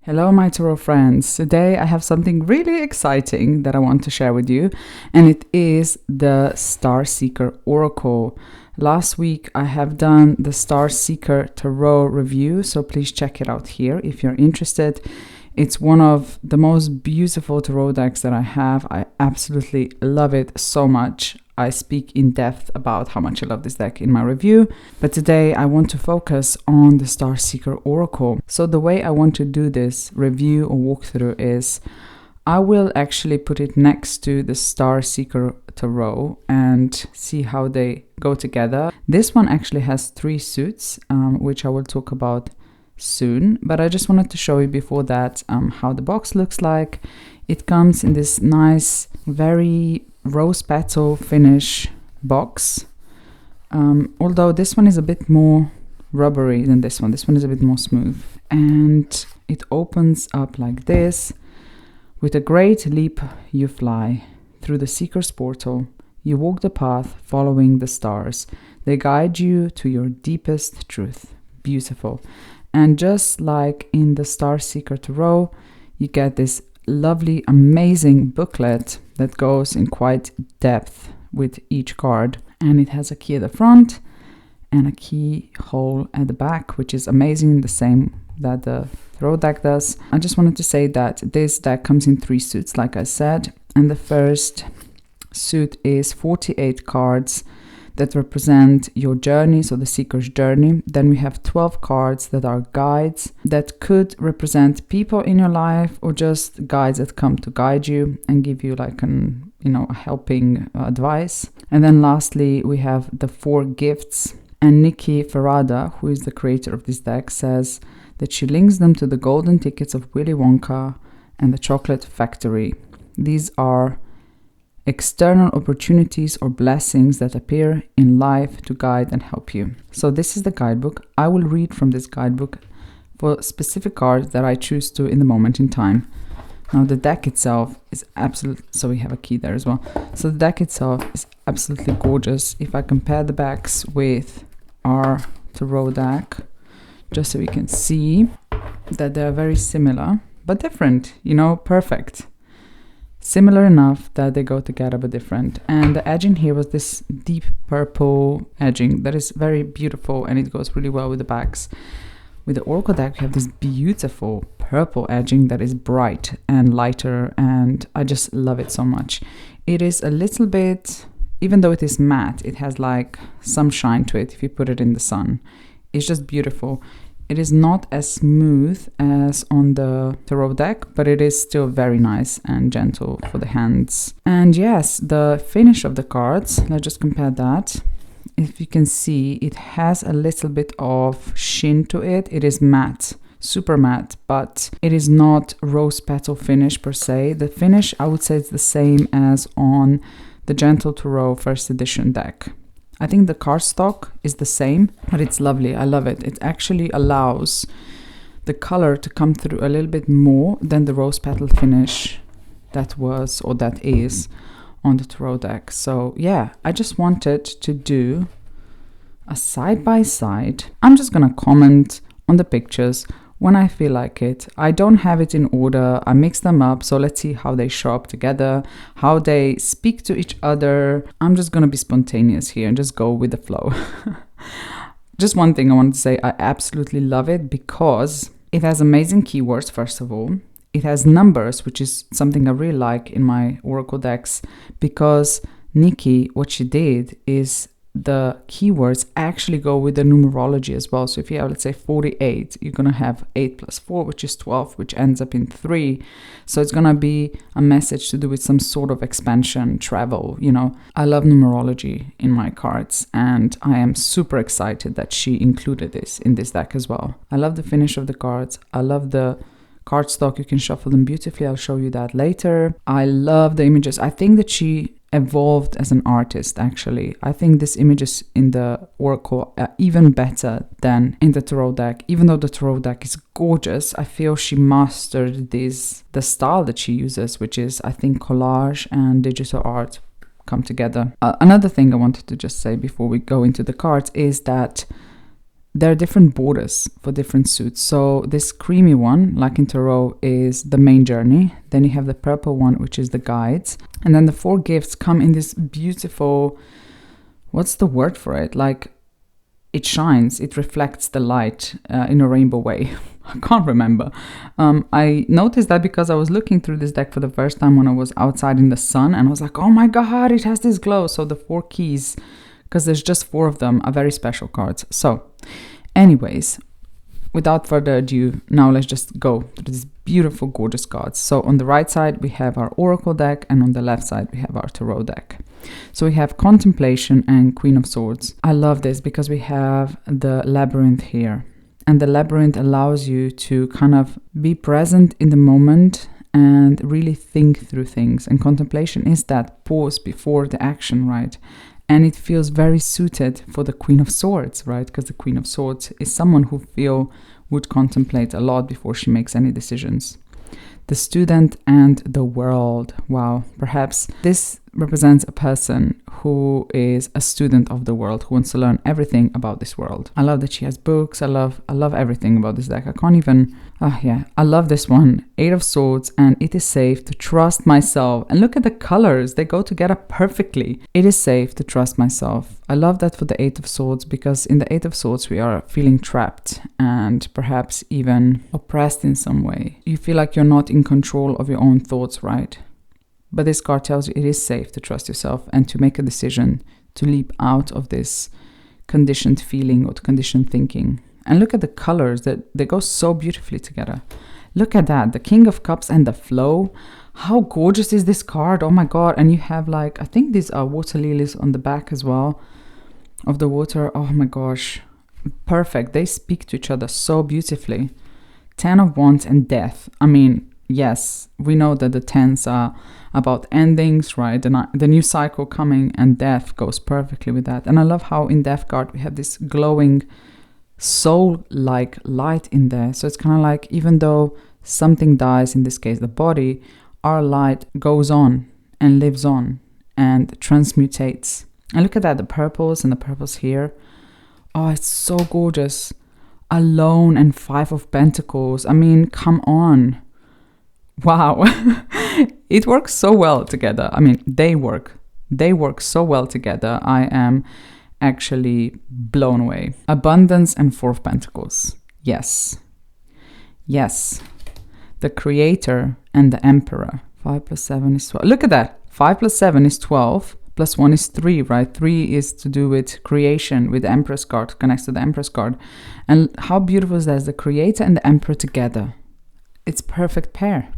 Hello, my tarot friends. Today I have something really exciting that I want to share with you, and it is the Starseeker Oracle. Last week I have done the Starseeker Tarot review, so please check it out here if you're interested. It's one of the most beautiful tarot decks that I have. I absolutely love it so much. I speak in depth about how much I love this deck in my review, but today I want to focus on the Starseeker Oracle. So the way I want to do this review or walkthrough is I will actually put it next to the Starseeker Tarot and see how they go together. This one actually has 3 suits, which I will talk about soon, but I just wanted to show you before that how the box looks like. It comes in this nice, very rose petal finish box, although this one is a bit more rubbery than this one. This one is a bit more smooth, and it opens up like this. With a great leap you fly through the seeker's portal. You walk the path following the stars. They guide you to your deepest truth. Beautiful. And just like in the Starseeker Tarot, you get this lovely, amazing booklet that goes in quite depth with each card. And it has a key at the front and a keyhole at the back, which is amazing, the same that the Tarot deck does. I just wanted to say that this deck comes in 3 suits, like I said. And the first suit is 48 cards that represent your journey, so the seeker's journey. Then we have 12 cards that are guides that could represent people in your life, or just guides that come to guide you and give you like a helping advice. And then lastly, we have the 4 gifts. And Nicky Ferrada, who is the creator of this deck, says that she links them to the golden tickets of Willy Wonka and the Chocolate Factory. These are external opportunities or blessings that appear in life to guide and help you. So this is the guidebook. I will read from this guidebook for specific cards that I choose to in the moment in time. Now the deck itself is absolutely, so we have a key there as well. So the deck itself is absolutely gorgeous. If I compare the backs with our tarot deck, just so we can see that they're very similar, but different, perfect. Similar enough that they go together but different. And the edging here was this deep purple edging that is very beautiful, and it goes really well with the backs. With the Oracle deck, we have this beautiful purple edging that is bright and lighter, and I just love it so much. It is a little bit, even though it is matte, it has like some shine to it if you put it in the sun. It's just beautiful. It is not as smooth as on the tarot deck, but it is still very nice and gentle for the hands. And yes, the finish of the cards, let's just compare that. If you can see, it has a little bit of sheen to it. It is matte, super matte, but it is not rose petal finish per se. The finish, I would say, it's the same as on the Gentle Tarot first edition deck. I think the cardstock is the same, but it's lovely. I love it. It actually allows the color to come through a little bit more than the rose petal finish that was, or that is, on the tarot deck. So yeah, I just wanted to do a side-by-side. I'm just gonna comment on the pictures when I feel like it. I don't have it in order. I mix them up, so let's see how they show up together, how they speak to each other. I'm just gonna be spontaneous here and just go with the flow. Just one thing I want to say, I absolutely love it because it has amazing keywords, first of all. It has numbers, which is something I really like in my Oracle decks, because Nikki, what she did is the keywords actually go with the numerology as well. So if you have, let's say, 48, you're going to have 8 plus 4, which is 12, which ends up in 3. So it's going to be a message to do with some sort of expansion, travel, I love numerology in my cards, and I am super excited that she included this in this deck as well. I love the finish of the cards. I love the cardstock. You can shuffle them beautifully. I'll show you that later. I love the images. I think that she evolved as an artist, actually. I think these images in the Oracle are even better than in the Tarot deck. Even though the Tarot deck is gorgeous, I feel she mastered the style that she uses, which is, I think, collage and digital art come together. Another thing I wanted to just say before we go into the cards is that there are different borders for different suits. So this creamy one, like in Tarot, is the main journey. Then you have the purple one, which is the guides. And then the 4 gifts come in this beautiful, what's the word for it? Like, it shines, it reflects the light in a rainbow way. I can't remember. I noticed that because I was looking through this deck for the first time when I was outside in the sun, and I was like, oh my god, it has this glow. So the 4 keys, because there's just 4 of them, are very special cards. So anyways, without further ado, now let's just go through these beautiful, gorgeous cards. So on the right side, we have our Oracle deck, and on the left side, we have our Tarot deck. So we have Contemplation and Queen of Swords. I love this because we have the Labyrinth here. And the Labyrinth allows you to kind of be present in the moment and really think through things. And Contemplation is that pause before the action, right? And it feels very suited for the Queen of Swords, right? Because the Queen of Swords is someone who would contemplate a lot before she makes any decisions. The Student and the World. Wow. Perhaps this represents a person who is a student of the world, who wants to learn everything about this world. I love that she has books. I love everything about this deck. I can't even... I love this one. 8 of Swords, and it is safe to trust myself. And look at the colors. They go together perfectly. It is safe to trust myself. I love that for the 8 of Swords, because in the 8 of Swords, we are feeling trapped and perhaps even oppressed in some way. You feel like you're not in control of your own thoughts, right? But this card tells you it is safe to trust yourself and to make a decision to leap out of this conditioned feeling or conditioned thinking. And look at the colors, that they go so beautifully together. Look at that, the King of Cups and the Flow. How gorgeous is this card? Oh my god. And you have like, I think these are water lilies on the back as well of the water. Oh my gosh. Perfect. They speak to each other so beautifully. 10 of Wands and Death. I mean, yes, we know that the 10s are about endings, right? The new cycle coming, and death goes perfectly with that. And I love how in Death card we have this glowing soul-like light in there. So it's kind of like, even though something dies, in this case the body, our light goes on and lives on and transmutates. And look at that, the purples and the purples here. Oh, it's so gorgeous. Alone and 5 of Pentacles. I mean, come on. Wow. It works so well together. I mean, they work so well together. I am actually blown away. Abundance and 4 of Pentacles. Yes. The Creator and the Emperor. 5 plus 7 is 12. Look at that. 5 plus 7 is 12. Plus 1 is 3, right? 3 is to do with creation, with the Empress card, connects to the Empress card. And how beautiful is that? The Creator and the Emperor together. It's perfect pair.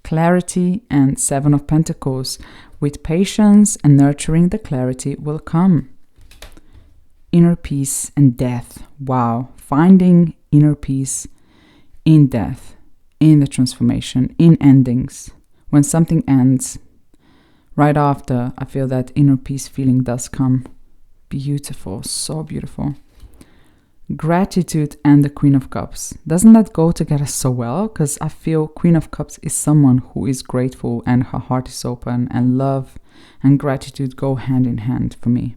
Clarity and 7 of Pentacles. With patience and nurturing, the clarity will come. Inner peace and death. Wow. Finding inner peace in death, in the transformation, in endings. When something ends, right after, I feel that inner peace feeling does come. Beautiful. So beautiful. Gratitude and the Queen of Cups. Doesn't that go together so well? Because I feel Queen of Cups is someone who is grateful and her heart is open, and love and gratitude go hand in hand for me.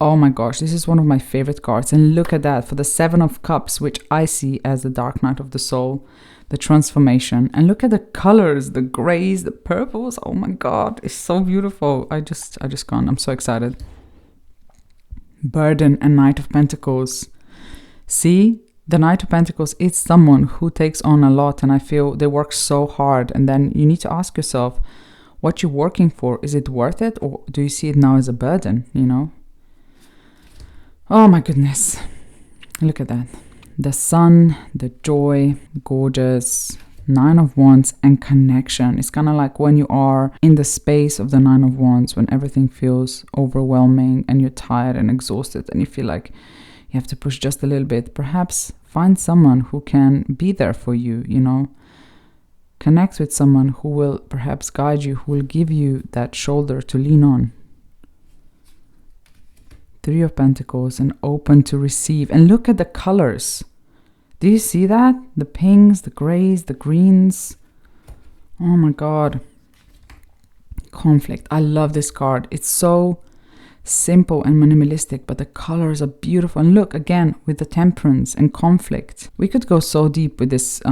Oh my gosh, this is one of my favorite cards. And look at that, for the 7 of Cups, which I see as the dark night of the soul, the transformation. And look at the colors, the grays, the purples. Oh my god, it's so beautiful. I just can't. I'm so excited. Burden and Knight of Pentacles. See, the Knight of Pentacles is someone who takes on a lot, and I feel they work so hard. And then you need to ask yourself, what you're working for, is it worth it, or do you see it now as a burden, you know? Oh my goodness. Look at that. The Sun, the joy, gorgeous. 9 of Wands and connection. It's kind of like when you are in the space of the 9 of Wands, when everything feels overwhelming and you're tired and exhausted and you feel like you have to push just a little bit. Perhaps find someone who can be there for you, you know. Connect with someone who will perhaps guide you, who will give you that shoulder to lean on. 3 of Pentacles and open to receive. And look at the colors. Do you see that? The pinks, the grays, the greens. Oh my god. Conflict. I love this card. It's so simple and minimalistic, but the colors are beautiful. And look, again, with the temperance and conflict. We could go so deep with this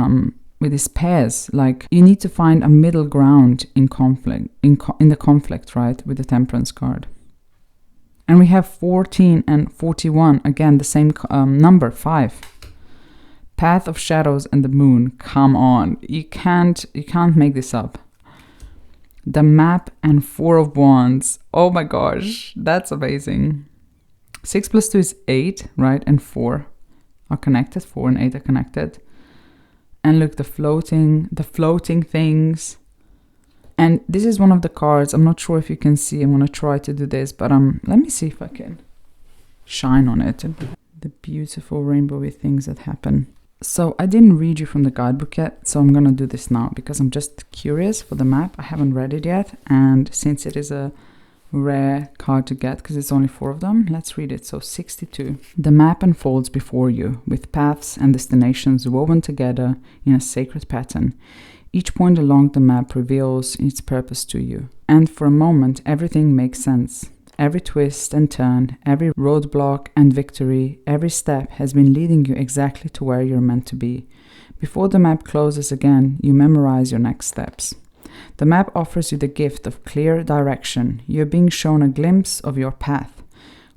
with these pairs. Like, you need to find a middle ground in conflict, in the conflict, right, with the temperance card. And we have 14 and 41, again, the same number, 5. Path of Shadows and the Moon. Come on, you can't make this up. The Map and 4 of Wands. Oh my gosh, that's amazing. 6 plus 2 is 8, right? And 4 are connected. 4 and 8 are connected. And look, the floating things. And this is one of the cards. I'm not sure if you can see. I'm going to try to do this, but let me see if I can shine on it. The beautiful rainbowy things that happen. So I didn't read you from the guidebook yet, so I'm going to do this now because I'm just curious for the map. I haven't read it yet, and since it is a rare card to get because it's only 4 of them, let's read it. So 62. The map unfolds before you with paths and destinations woven together in a sacred pattern. Each point along the map reveals its purpose to you, and for a moment everything makes sense. Every twist and turn, every roadblock and victory, every step has been leading you exactly to where you're meant to be. Before the map closes again, you memorize your next steps. The map offers you the gift of clear direction. You're being shown a glimpse of your path,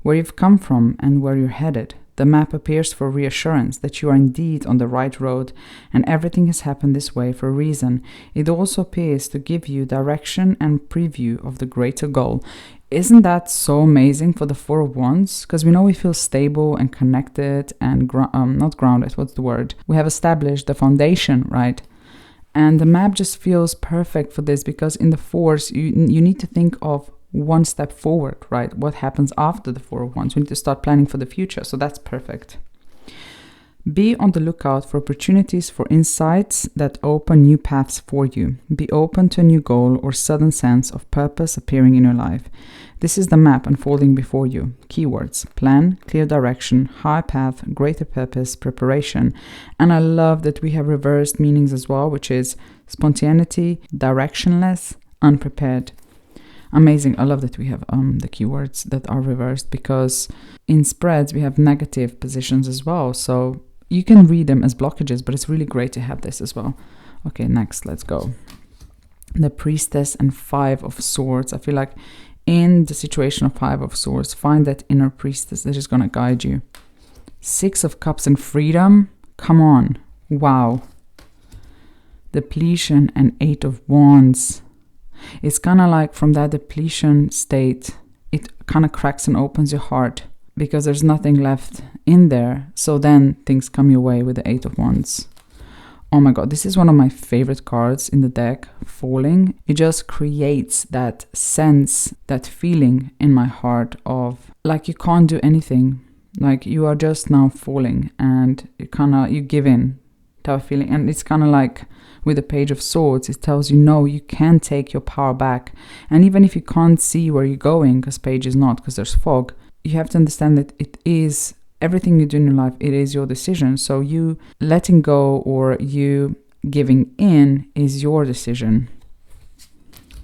where you've come from and where you're headed. The map appears for reassurance that you are indeed on the right road and everything has happened this way for a reason. It also appears to give you direction and preview of the greater goal. Isn't that so amazing for the 4 of Wands? Because we know we feel stable and connected and not grounded, what's the word? We have established the foundation, right? And the map just feels perfect for this because in the 4s, you need to think of one step forward, right? What happens after the 4 of Wands? We need to start planning for the future, so that's perfect. Be on the lookout for opportunities for insights that open new paths for you. Be open to a new goal or sudden sense of purpose appearing in your life. This is the map unfolding before you. Keywords: plan, clear direction, high path, greater purpose, preparation. And I love that we have reversed meanings as well, which is spontaneity, directionless, unprepared. Amazing. I love that we have the keywords that are reversed because in spreads we have negative positions as well. So you can read them as blockages, but it's really great to have this as well. Okay, next, let's go. The Priestess and 5 of Swords. I feel like in the situation of 5 of Swords, find that inner priestess that is going to guide you. 6 of Cups and Freedom. Come on. Wow. Depletion and 8 of Wands. It's kind of like from that depletion state, it kind of cracks and opens your heart because there's nothing left in there. So then things come your way with the 8 of Wands. Oh my god, this is one of my favorite cards in the deck, Falling. It just creates that sense, that feeling in my heart of like you can't do anything. Like you are just now falling and you give in to a feeling. And it's kind of like with the Page of Swords, it tells you, no, you can take your power back. And even if you can't see where you're going, because Page is not, because there's fog, you have to understand that it is everything you do in your life, it is your decision. So you letting go or you giving in is your decision.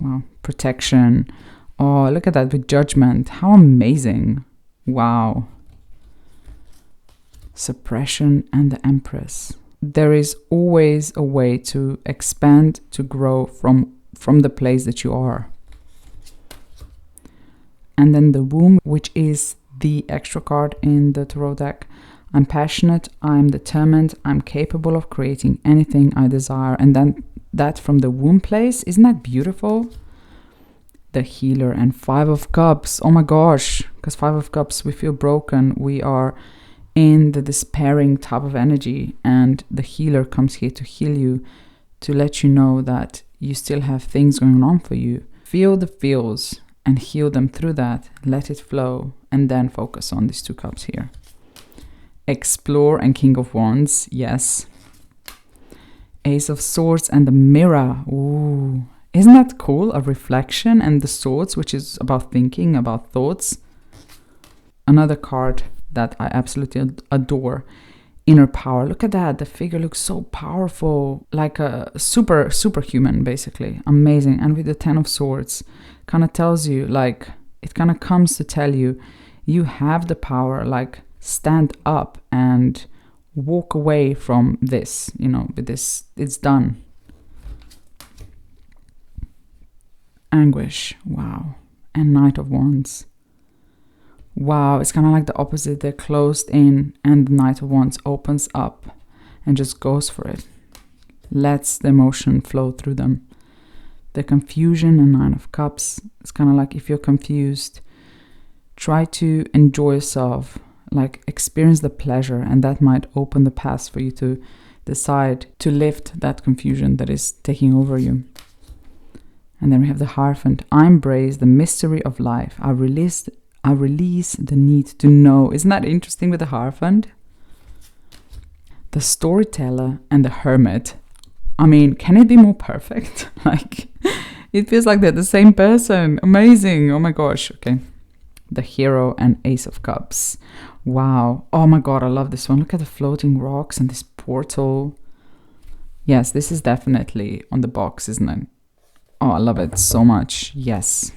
Wow. Protection. Oh, look at that with Judgment. How amazing. Wow. Suppression and the Empress. There is always a way to expand, to grow from the place that you are. And then the Womb, which is the extra card in the tarot deck. I'm passionate, I'm determined, I'm capable of creating anything I desire. And then that from the womb place, isn't that beautiful? The Healer and 5 of Cups. Oh my gosh, because 5 of Cups, we feel broken. We are in the despairing type of energy, and the Healer comes here to heal you, to let you know that you still have things going on for you. Feel the feels and heal them through that, let it flow, and then focus on these 2 cups here. Explore and King of Wands, yes. Ace of Swords and the Mirror. Ooh, isn't that cool? A reflection, and the Swords, which is about thinking, about thoughts. Another card that I absolutely adore, Inner Power. Look at that, the figure looks so powerful, like a superhuman basically, amazing. And with the 10 of Swords, kind of tells you like it kind of comes to tell you, you have the power, like stand up and walk away from this, with this, it's done. Anguish, wow. And Knight of Wands. Wow, it's kind of like the opposite. They're closed in, and the Knight of Wands opens up and just goes for it. Lets the emotion flow through them. The confusion and Nine of Cups. It's kind of like if you're confused, try to enjoy yourself, like experience the pleasure, and that might open the path for you to decide to lift that confusion that is taking over you. And then we have the Hierophant. I embrace the mystery of life. I release the need to know. Isn't that interesting with the Hierophant? The Storyteller and the Hermit. I mean, can it be more perfect? Like, it feels like they're the same person. Amazing. Oh my gosh. Okay. The Hero and Ace of Cups. Wow. Oh my god, I love this one. Look at the floating rocks and this portal. Yes, this is definitely on the box, isn't it? Oh, I love it so much. Yes.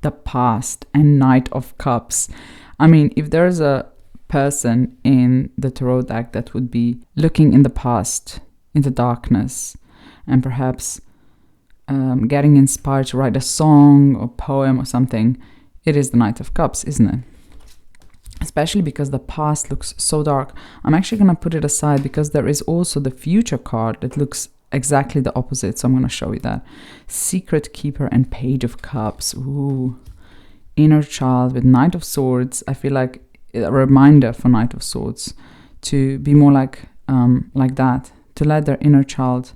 The Past and Knight of Cups. I mean, if there's a person in the tarot deck that would be looking in the past, in the darkness, and perhaps getting inspired to write a song or poem or something, it is the Knight of Cups, isn't it? Especially because the past looks so dark. I'm actually going to put it aside because there is also the future card that looks exactly the opposite. So I'm going to show you that. Secret Keeper and Page of Cups. Ooh. Inner Child with Knight of Swords. I feel like a reminder for Knight of Swords to be more like that, to let their inner child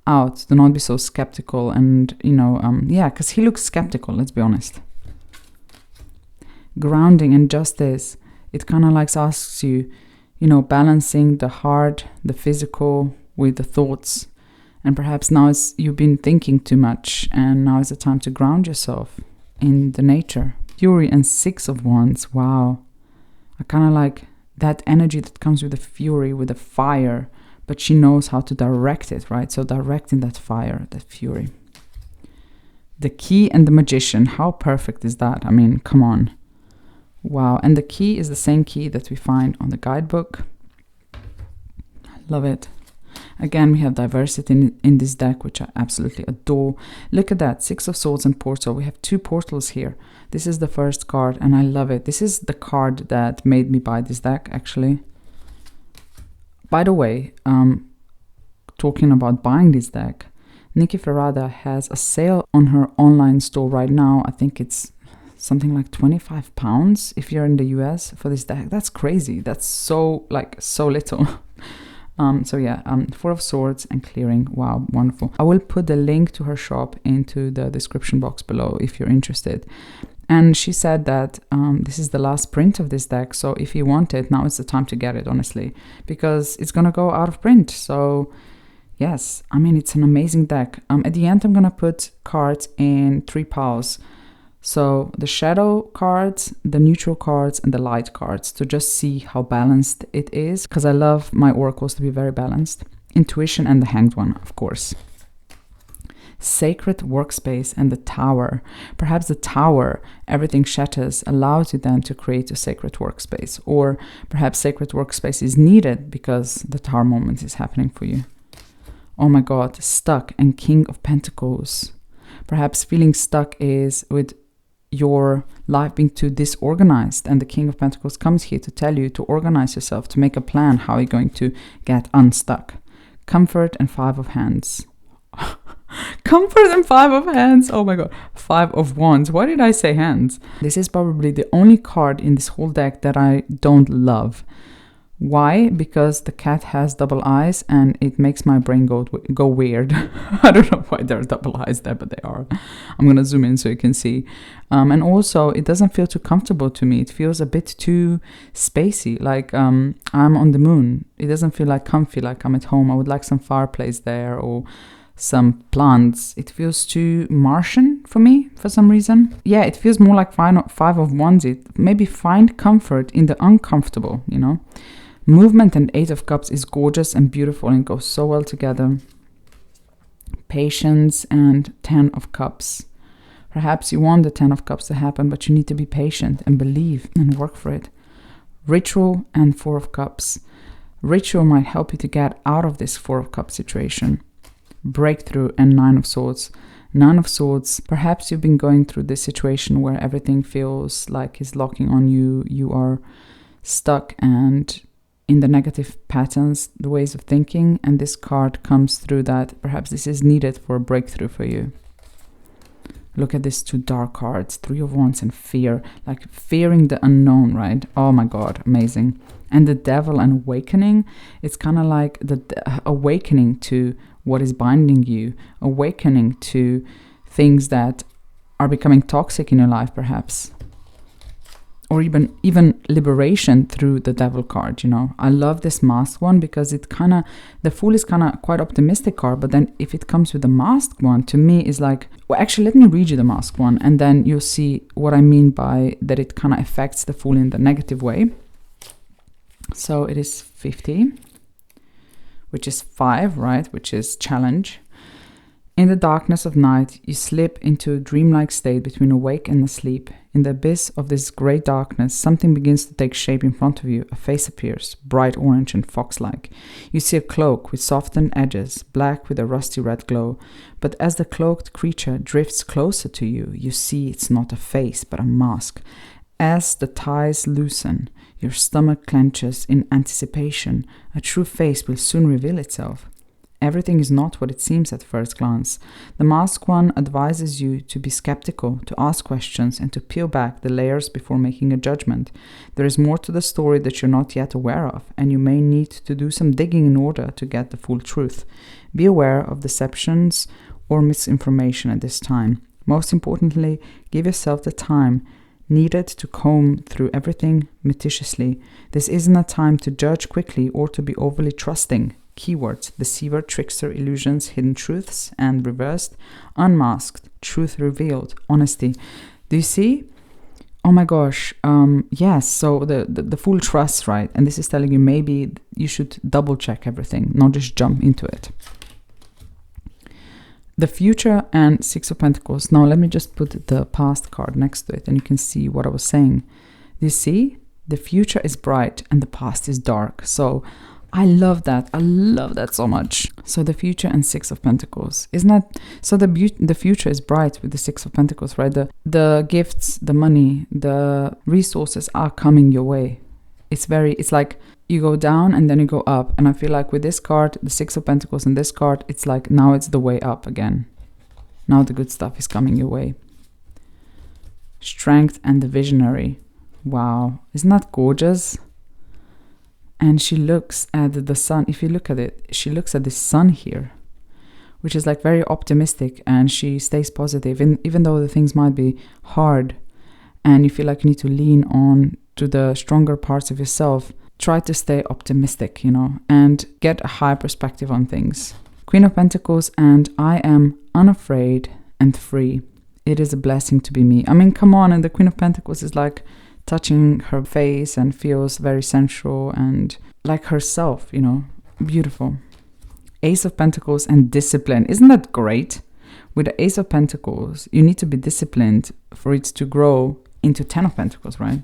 out, to not be so skeptical, and because he looks skeptical, let's be honest. Grounding and Justice. It kind of like asks you, balancing the heart, the physical with the thoughts. And perhaps now you've been thinking too much, and now is the time to ground yourself in the nature. Fury and Six of Wands. Wow. I kind of like that energy that comes with the fury, with the fire, but she knows how to direct it, right? So directing that fire, that fury. The Key and the Magician. How perfect is that? I mean, come on. Wow. And the key is the same key that we find on the guidebook. Love it. Again, we have diversity in this deck, which I absolutely adore. Look at that, Six of Swords and Portal. We have two portals here. This is the first card, and I love it. This is the card that made me buy this deck, actually. By the way, talking about buying this deck, Nicky Ferrada has a sale on her online store right now. I think it's something like £25 if you're in the US for this deck. That's crazy. That's so little. Four of Swords and Clearing. Wow, wonderful. I will put the link to her shop into the description box below if you're interested. And she said that this is the last print of this deck, so if you want it, now is the time to get it, honestly, because it's gonna go out of print. So yes, I mean, it's an amazing deck. At the end, I'm gonna put cards in 3 piles. So the shadow cards, the neutral cards, and the light cards, to just see how balanced it is, because I love my oracles to be very balanced. Intuition and the Hanged One, of course. Sacred Workspace and the Tower. Perhaps the Tower, everything shatters, allows you then to create a sacred workspace. Or perhaps sacred workspace is needed because the Tower moment is happening for you. Oh my god, Stuck and King of Pentacles. Perhaps feeling stuck is with your life being too disorganized, and the King of Pentacles comes here to tell you to organize yourself, to make a plan how you're going to get unstuck. Comfort and Five of Hands. Comfort and Five of Hands. Oh my god. Five of Wands. Why did I say hands? This is probably the only card in this whole deck that I don't love. Why? Because the cat has double eyes and it makes my brain go weird. I don't know why there are double eyes there, but they are. I'm going to zoom in so you can see. And also, it doesn't feel too comfortable to me. It feels a bit too spacey, like I'm on the moon. It doesn't feel like comfy, like I'm at home. I would like some fireplace there or some plants. It feels too Martian for me for some reason. Yeah, it feels more like Five of Wands. Maybe find comfort in the uncomfortable, Movement and Eight of Cups is gorgeous and beautiful and goes so well together. Patience and 10 of Cups. Perhaps you want the 10 of Cups to happen, but you need to be patient and believe and work for it. Ritual and 4 of Cups. Ritual might help you to get out of this 4 of Cups situation. Breakthrough and 9 of Swords. 9 of Swords, perhaps you've been going through this situation where everything feels like it's locking on you. You are stuck and in the negative patterns, the ways of thinking, and this card comes through that perhaps this is needed for a breakthrough for you. Look at these 2 dark cards, 3 of Wands and fear, like fearing the unknown, right? Oh my God, amazing. And the Devil and awakening, it's kind of like the awakening to what is binding you, awakening to things that are becoming toxic in your life, perhaps. Or even liberation through the Devil card, you know. I love this masked one because it kind of, the Fool is kind of quite optimistic card, but then if it comes with the masked one, to me is like, well, actually, let me read you the masked one, and then you'll see what I mean by that it kind of affects the Fool in the negative way. So it is 50, which is 5, right, which is challenge. In the darkness of night, you slip into a dreamlike state between awake and asleep. In the abyss of this great darkness, something begins to take shape in front of you. A face appears, bright orange and fox-like. You see a cloak with softened edges, black with a rusty red glow. But as the cloaked creature drifts closer to you, you see it's not a face, but a mask. As the ties loosen, your stomach clenches in anticipation. A true face will soon reveal itself. Everything is not what it seems at first glance. The masked one advises you to be skeptical, to ask questions, and to peel back the layers before making a judgment. There is more to the story that you're not yet aware of, and you may need to do some digging in order to get the full truth. Be aware of deceptions or misinformation at this time. Most importantly, give yourself the time needed to comb through everything meticulously. This isn't a time to judge quickly or to be overly trusting. Keywords: deceiver, trickster, illusions, hidden truths, and reversed, unmasked, truth revealed, honesty. Do you see? Oh my gosh, yes, so the full trust, right? And this is telling you maybe you should double check everything, not just jump into it. The future and 6 of Pentacles. Now let me just put the past card next to it and you can see what I was saying. Do you see? The future is bright and the past is dark. So I love that. I love that so much. So the future and 6 of Pentacles. Isn't that... So the future is bright with the 6 of Pentacles, right? The gifts, the money, the resources are coming your way. It's like you go down and then you go up. And I feel like with this card, the 6 of Pentacles and this card, it's like now it's the way up again. Now the good stuff is coming your way. Strength and the visionary. Wow. Isn't that gorgeous? And she looks at the sun. If you look at it, she looks at the sun here, which is like very optimistic, and she stays positive. And even though the things might be hard and you feel like you need to lean on to the stronger parts of yourself, try to stay optimistic, you know, and get a high perspective on things. Queen of Pentacles and I am unafraid and free. It is a blessing to be me. I mean, come on. And the Queen of Pentacles is like touching her face and feels very sensual and like herself, you know, beautiful. Ace of Pentacles and discipline. Isn't that great? With the Ace of Pentacles, you need to be disciplined for it to grow into 10 of Pentacles, right?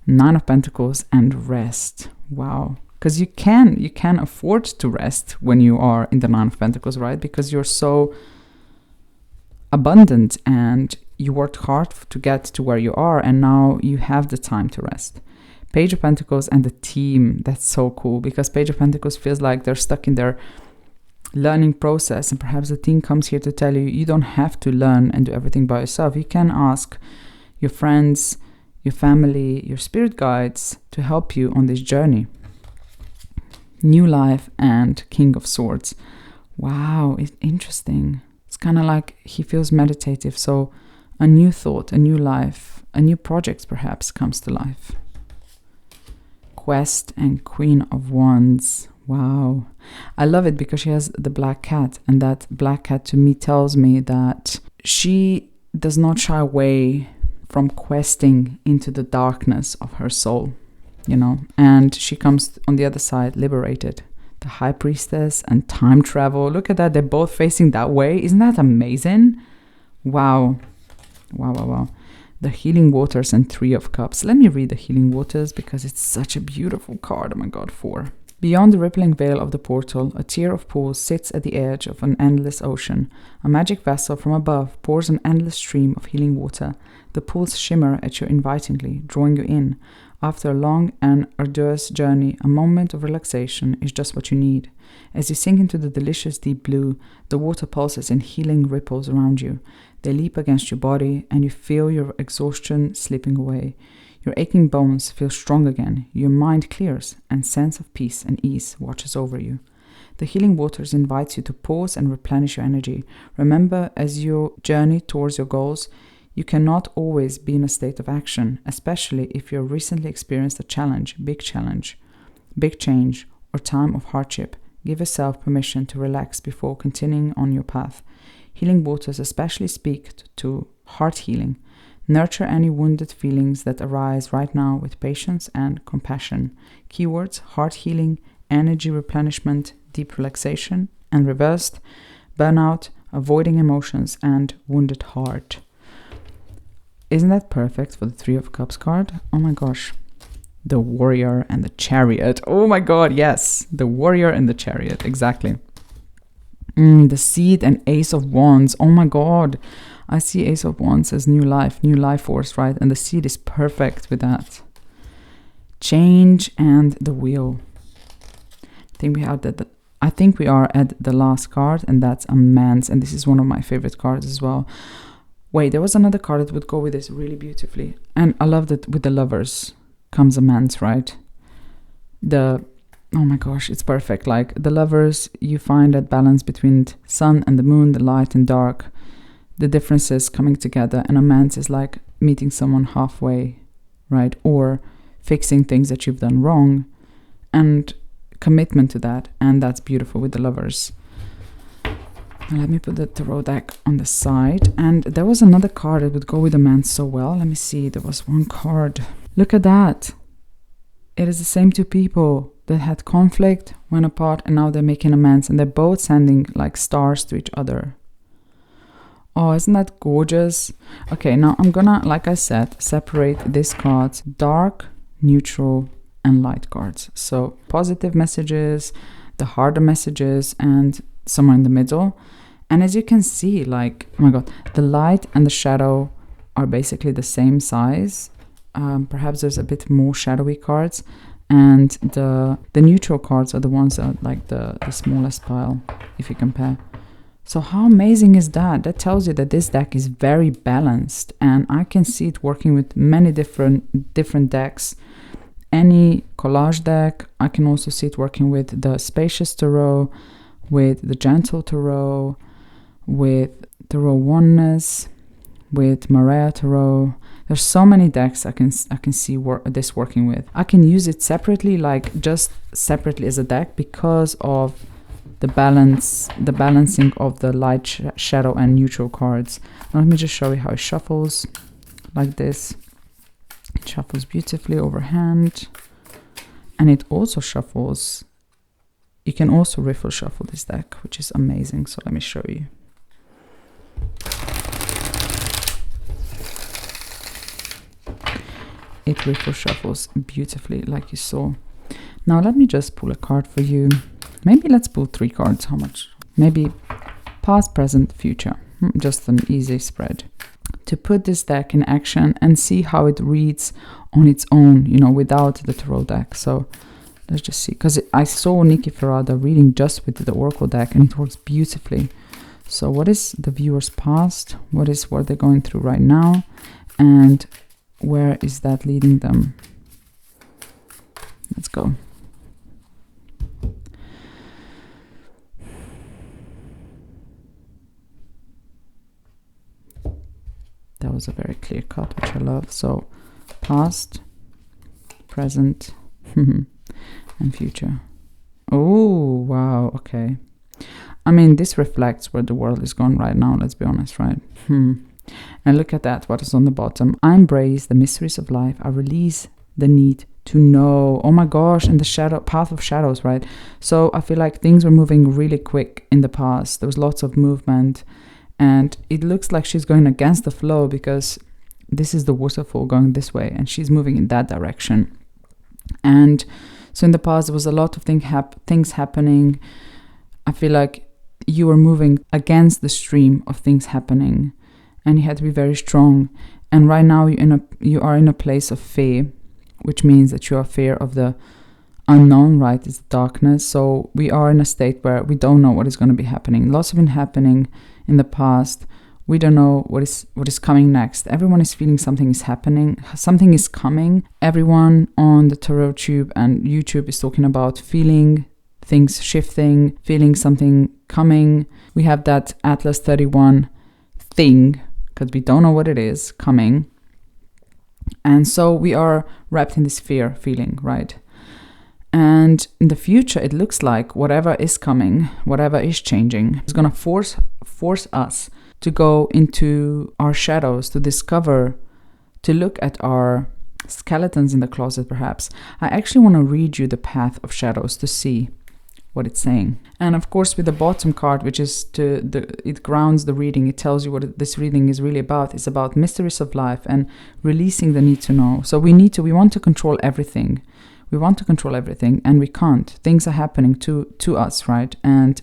9 of Pentacles and rest. Wow. Because you can afford to rest when you are in the 9 of Pentacles, right? Because you're so abundant and you worked hard to get to where you are, and now you have the time to rest. Page of Pentacles and the team. That's so cool, because Page of Pentacles feels like they're stuck in their learning process, and perhaps the team comes here to tell you you don't have to learn and do everything by yourself. You can ask your friends, your family, your spirit guides to help you on this journey. New life and King of Swords. Wow, it's interesting. It's kind of like he feels meditative, so a new thought, a new life, a new project perhaps comes to life. Quest and Queen of Wands. Wow. I love it because she has the black cat, and that black cat to me tells me that she does not shy away from questing into the darkness of her soul, you know, and she comes on the other side liberated. The High Priestess and time travel. Look at that. They're both facing that way. Isn't that amazing? Wow. Wow, wow, wow. The Healing Waters and Three of Cups. Let me read the Healing Waters because it's such a beautiful card. Oh my god, 4. Beyond the rippling veil of the portal, a tier of pools sits at the edge of an endless ocean. A magic vessel from above pours an endless stream of healing water. The pools shimmer at you invitingly, drawing you in. After a long and arduous journey, a moment of relaxation is just what you need. As you sink into the delicious deep blue, the water pulses in healing ripples around you. They leap against your body, and you feel your exhaustion slipping away. Your aching bones feel strong again, your mind clears, and sense of peace and ease watches over you. The Healing Waters invites you to pause and replenish your energy. Remember, as you journey towards your goals, you cannot always be in a state of action, especially if you have recently experienced a challenge, big change, or time of hardship. Give yourself permission to relax before continuing on your path. Healing Waters especially speak to heart healing. Nurture any wounded feelings that arise right now with patience and compassion. Keywords: heart healing, energy replenishment, deep relaxation, and reversed: burnout, avoiding emotions, and wounded heart. Isn't that perfect for the Three of Cups card? Oh my gosh. The Warrior and the Chariot. Oh my god, yes. The Warrior and the Chariot, exactly. The Seed and Ace of Wands. Oh my god. I see Ace of Wands as new life force, right? And the Seed is perfect with that. Change and the Wheel. I think we are at the last card, and that's Amends. And this is one of my favorite cards as well. Wait, there was another card that would go with this really beautifully. And I love that with the Lovers comes Amends, right? Oh my gosh, it's perfect. Like the Lovers, you find that balance between sun and the moon, the light and dark, the differences coming together. And Amends is like meeting someone halfway, right? Or fixing things that you've done wrong and commitment to that. And that's beautiful with the Lovers. Now let me put the tarot deck on the side. And there was another card that would go with Amends so well. Let me see. There was one card. Look at that. It is the same two people that had conflict, went apart, and now they're making amends. And they're both sending like stars to each other. Oh, isn't that gorgeous? Okay, now I'm gonna, like I said, separate these cards: dark, neutral, and light cards. So positive messages, the harder messages, and somewhere in the middle. And as you can see, like, oh my god, the light and the shadow are basically the same size. Perhaps there's a bit more shadowy cards, and the neutral cards are the ones that are like the smallest pile, if you compare. So how amazing is that? That tells you that this deck is very balanced, and I can see it working with many different decks. Any collage deck. I can also see it working with the Spacious Tarot, with the Gentle Tarot, with Tarot Oneness, with Maria Tarot. There's so many decks I can see this working with. I can use it separately, like just separately as a deck, because of the balancing of the light, shadow, and neutral cards. Now let me just show you how it shuffles, like this. It shuffles beautifully overhand, and it also shuffles. You can also riffle shuffle this deck, which is amazing. So let me show you. It riffle shuffles beautifully, like you saw. Now let me just pull a card for you. Maybe let's pull 3 cards. How much? Maybe past, present, future. Just an easy spread. To put this deck in action and see how it reads on its own, you know, without the tarot deck. So let's just see. Because I saw Nicky Ferrada reading just with the Oracle deck, and it works beautifully. So what is the viewer's past? What they're going through right now? And where is that leading them? Let's go. That was a very clear cut, which I love. So past, present, and future. Oh, wow. Okay. I mean, this reflects where the world is going right now. Let's be honest, right? And look at that. What is on the bottom? I embrace the mysteries of life. I release the need to know. Oh my gosh. And the path of shadows, right? So I feel like things were moving really quick in the past. There was lots of movement. And it looks like she's going against the flow because this is the waterfall going this way and she's moving in that direction. And so in the past, there was a lot of things happening. I feel like you were moving against the stream of things happening and you had to be very strong. And right now you are in a place of fear, which means that you are fear of the unknown, right? It's darkness. So we are in a state where we don't know what is going to be happening. Lots have been happening in the past. We don't know what is coming next. Everyone is feeling something is happening. Something is coming. Everyone on the tarottube and YouTube is talking about feeling things shifting, feeling something coming. We have that Atlas 31 thing, because we don't know what it is, coming. And so we are wrapped in this fear feeling, right? And in the future, it looks like whatever is coming, whatever is changing, is going to force us to go into our shadows, to discover, to look at our skeletons in the closet, perhaps. I actually want to read you the path of shadows to see what it's saying. And of course, with the bottom card, which is it grounds the reading, it tells you what this reading is really about. It's about mysteries of life and releasing the need to know. So we want to control everything. We want to control everything and we can't. Things are happening to us, right? And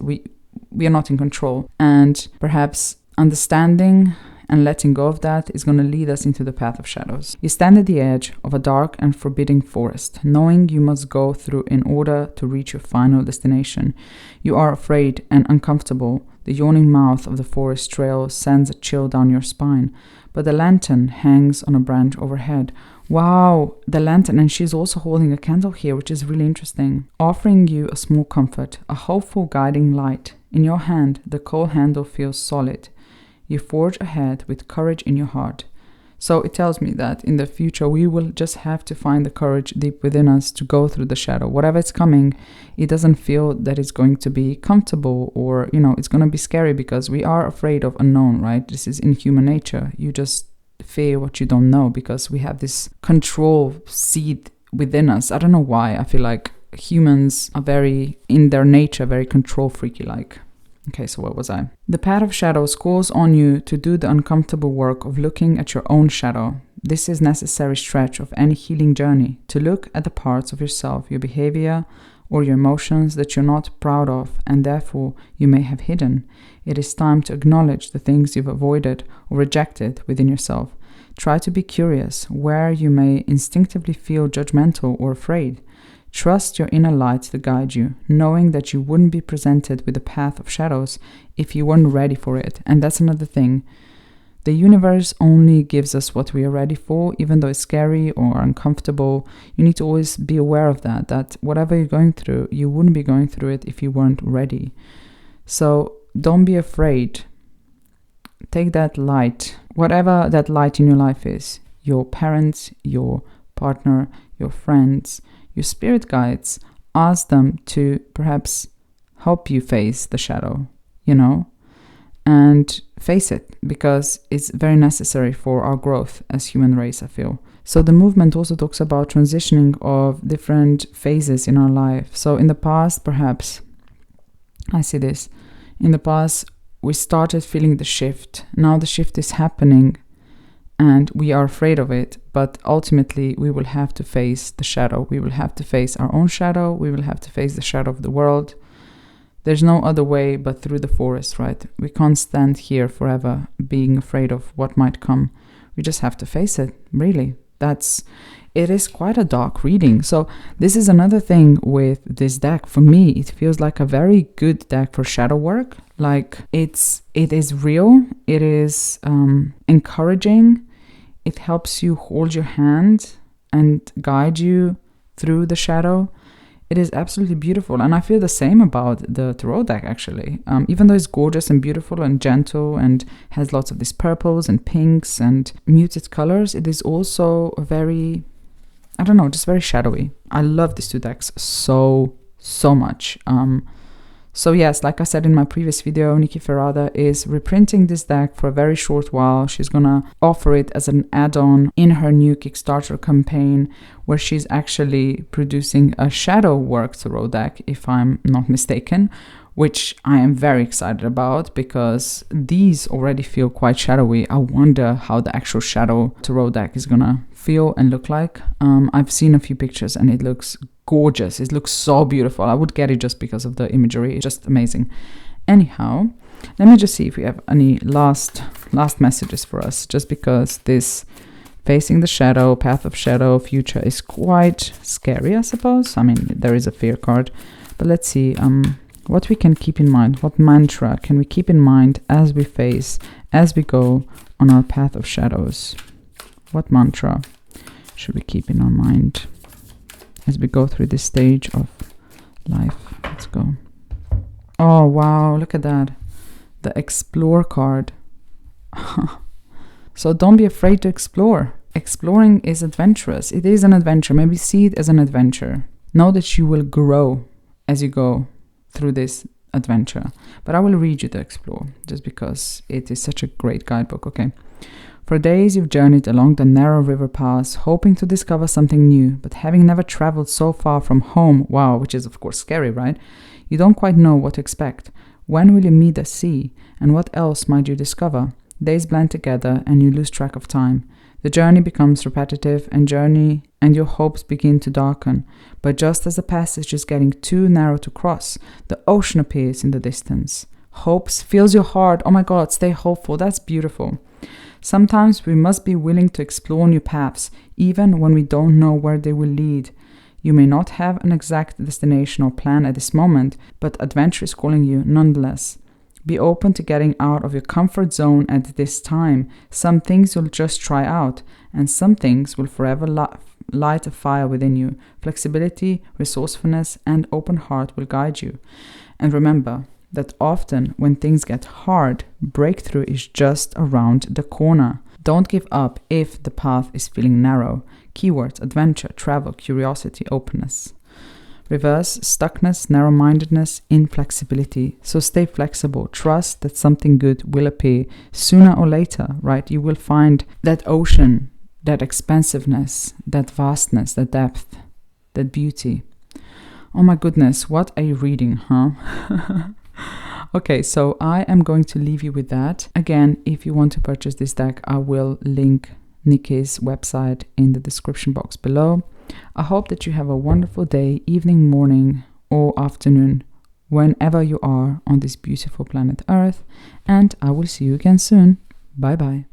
we are not in control. And perhaps understanding and letting go of that is going to lead us into the path of shadows. You stand at the edge of a dark and forbidding forest, knowing you must go through in order to reach your final destination. You are afraid and uncomfortable. The yawning mouth of the forest trail sends a chill down your spine, but the lantern hangs on a branch overhead. Wow, the lantern, and she's also holding a candle here, which is really interesting, offering you a small comfort, a hopeful guiding light. In your hand, the cold handle feels solid. You forge ahead with courage in your heart. So it tells me that in the future, we will just have to find the courage deep within us to go through the shadow. Whatever is coming, it doesn't feel that it's going to be comfortable or, it's going to be scary because we are afraid of unknown, right? This is in human nature. You just fear what you don't know because we have this control seed within us. I don't know why. I feel like humans are very, in their nature, very control freaky like. Okay, so where was I? The path of shadows calls on you to do the uncomfortable work of looking at your own shadow. This is necessary stretch of any healing journey, to look at the parts of yourself, your behavior, or your emotions that you're not proud of and therefore you may have hidden. It is time to acknowledge the things you've avoided or rejected within yourself. Try to be curious where you may instinctively feel judgmental or afraid. Trust your inner light to guide you, knowing that you wouldn't be presented with a path of shadows if you weren't ready for it. And that's another thing. The universe only gives us what we are ready for, even though it's scary or uncomfortable. You need to always be aware of that whatever you're going through, you wouldn't be going through it if you weren't ready. So don't be afraid. Take that light, whatever that light in your life is, your parents, your partner, your friends, your spirit guides, ask them to perhaps help you face the shadow, and face it because it's very necessary for our growth as human race, I feel. So the movement also talks about transitioning of different phases in our life. So in the past, perhaps, I see this, in the past, we started feeling the shift. Now the shift is happening and we are afraid of it, but ultimately we will have to face the shadow. We will have to face our own shadow. We will have to face the shadow of the world. There's no other way but through the forest, right? We can't stand here forever being afraid of what might come. We just have to face it, really. It is quite a dark reading. So this is another thing with this deck. For me, it feels like a very good deck for shadow work. Like it is real. It is encouraging. It helps you hold your hand and guide you through the shadow. It is absolutely beautiful. And I feel the same about the tarot deck, actually. Even though it's gorgeous and beautiful and gentle and has lots of these purples and pinks and muted colors, it is also very, just very shadowy. I love these two decks so much. So yes, like I said in my previous video, Nicky Ferrada is reprinting this deck for a very short while. She's gonna offer it as an add-on in her new Kickstarter campaign, where she's actually producing a shadow work tarot deck, if I'm not mistaken, which I am very excited about because these already feel quite shadowy. I wonder how the actual shadow tarot deck is gonna feel and look like. I've seen a few pictures and it looks gorgeous. It looks so beautiful. I would get it just because of the imagery. It's just amazing. Anyhow, let me just see if we have any last messages for us, just because this facing the shadow, path of shadow, future is quite scary, I suppose. I mean, there is a fear card, but let's see what we can keep in mind. What mantra can we keep in mind as we go on our path of shadows? What mantra should we keep in our mind as we go through this stage of life? Let's go. Oh, wow, look at that. The explore card. So don't be afraid to explore. Exploring is adventurous. It is an adventure. Maybe see it as an adventure. Know that you will grow as you go through this adventure. But I will read you the explore just because it is such a great guidebook, okay? For days you've journeyed along the narrow river paths, hoping to discover something new, but having never traveled so far from home, wow, which is of course scary, right? You don't quite know what to expect. When will you meet the sea? And what else might you discover? Days blend together and you lose track of time. The journey becomes repetitive and your hopes begin to darken. But just as the passage is getting too narrow to cross, the ocean appears in the distance. Hopes fills your heart. Oh my God, stay hopeful. That's beautiful. Sometimes we must be willing to explore new paths, even when we don't know where they will lead. You may not have an exact destination or plan at this moment, but adventure is calling you nonetheless. Be open to getting out of your comfort zone at this time. Some things you'll just try out, and some things will forever light a fire within you. Flexibility, resourcefulness, and open heart will guide you. And remember that often when things get hard, breakthrough is just around the corner. Don't give up if the path is feeling narrow. Keywords: adventure, travel, curiosity, openness. Reverse: stuckness, narrow-mindedness, inflexibility. So stay flexible. Trust that something good will appear sooner or later, right? You will find that ocean, that expansiveness, that vastness, that depth, that beauty. Oh my goodness, what a reading, huh? Okay, so I am going to leave you with that. Again, if you want to purchase this deck, I will link Nicky's website in the description box below. I hope that you have a wonderful day, evening, morning, or afternoon, whenever you are on this beautiful planet Earth, and I will see you again soon. Bye bye.